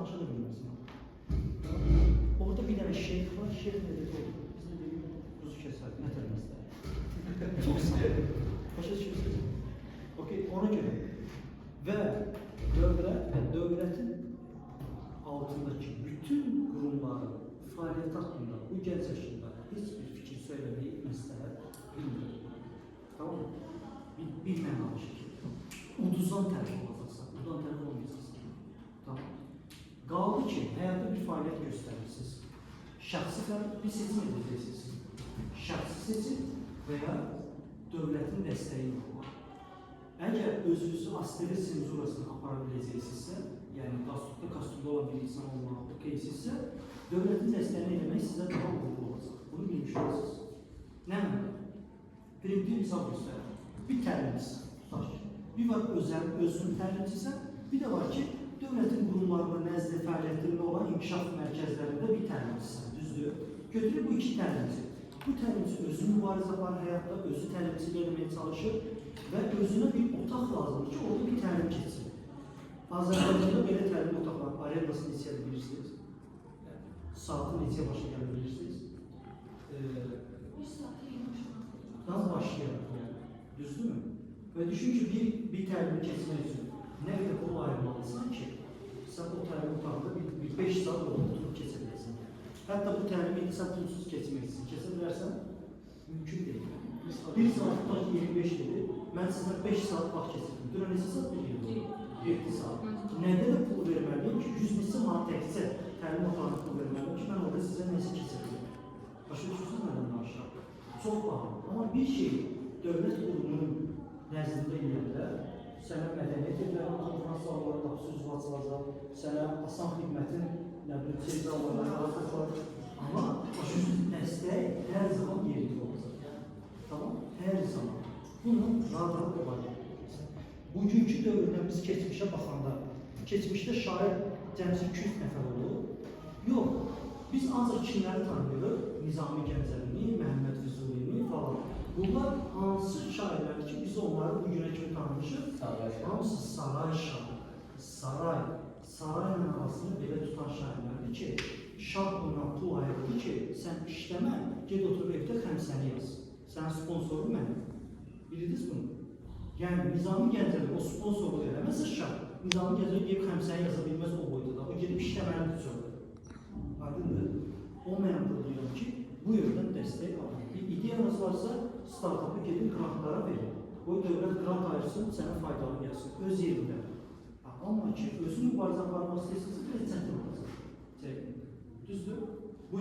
başa da bilməsin. Orada bir dənə şeyx var, şeyx nə dedi oldu? Biz də dedik, ruzu kəsər, nə tərməzlər. Çox sağ. Başa düşürsünüz? Okey, ona görə. Və dövlət və dövlətin altındakı bütün qurumların fəaliyyəti haqqında bu gənc yaşında heç bir fikir söyləməyi məsləhət bilmir. Tamam mı? Bir mənalı şəkildə. Uduzdan tərəf olacaqsan, udan tərəf olmayacaqsan. Tamam. Qaldı ki, həyatda bir fəaliyyət göstərirsiniz. Şəxsi fəaliyyət bir seçim edəcəksiniz. Şəxsi seçim və ya dövlətin dəstəyi yoxdur. Əgər özünüzü asterik senzurasını apara biləcəksinizsə, yəni kastumda olan bir insan olmaq okeysinizsə, dövlətin dəstəyini eləmək sizə daha uğurlu olacaq. Bunu bilmiş olacaqsınız. Nə məndə? Primitiv misal göstərir. Bir təlimçisən, tutaq ki. Bir var özünün təlimçisən, bir də var ki, dövlətin qurumlarında nəzdə fəaliyyətində olan inkişaf mərkəzlərində bir təlimçisən, düzdür? Götürür bu iki təlimçi. Bu təlimçi özü mübarizə aparır həyatda, özü təlimçilə eləməyə çalışır və özünə bir otaq lazımdır ki, orada bir təlim keçsin. Azərbaycanda belə təlim otaqlar, arendasını neçəyə bilirsiniz? Saatı neçəyə başa gələ bilirsiniz? Bir saatı nasıl başlayarak yani? Düzdür mü? Ve düşün ki bir terimi kesmek için ne kadar pul ayrılmalısın ki sen o terimi otağında bir 5 saat oturup kesebilirsin. Hatta bu terimi sen pulsuz kesmek için kesebilirsen mümkün değil. Bir saat tutak 25 dedi. Ben size 5 saat vaxt kesildim. Dün neçə saat bilirdim? 7 saat. Nədə də pul verməliyim ki 100 neçə manat təkcə təlim otağına pul verməliyim ki mən orada sizə nəsə kesebilirim. Başa düşürsün nədən danışaq? Çox pahalı. Ama bir şey dövlət qurumunun nəzdində eləyəndə sənə mədəniyyət evlərinin konferans salonları qapısı üzvü açılacaq, sənə asan xidmətin tez almaları var. Amma dəstək hər zaman yerində olacaq. Tamam? Hər zaman. Bunun rahat var. Bugünkü dövrdə biz keçmişə baxanda, keçmişdə şair cəmsi 200 nəfər olub. Yox. Biz ancaq kimləri tanıyırıq? Nizami Gəncəlini, Məhəmməd Füzulini falan. Bunlar hansı şairlərdir ki, biz onları bugünə kimi tanımışıq? Hamısı saray şair. Saray. Sarayla arasını belə tutan şairlərdir ki, şah ondan pul ayırdı ki, sən işləmə, ged otur evdə xəmsəni yaz. Sən sponsoru mənim. Bilirdiniz bunu? Yəni, Nizami Gəncəli o sponsorluq eləməsə şah, Nizami Gəncəli deyib xəmsəni yaza bilməz o boyda da. O gedib işləməlidir sonra. Aydındır. O mənimdə duyuram ki, bu yöndən dəstək alır. Bir ideyanız varsa, startup'ı gedin grantlara verin. O dövlət grant ayırsın, sənə faydalı gəlsin. Öz yerində. Amma ki, özünü mübarizə aparmaq istəyirsiniz, biraz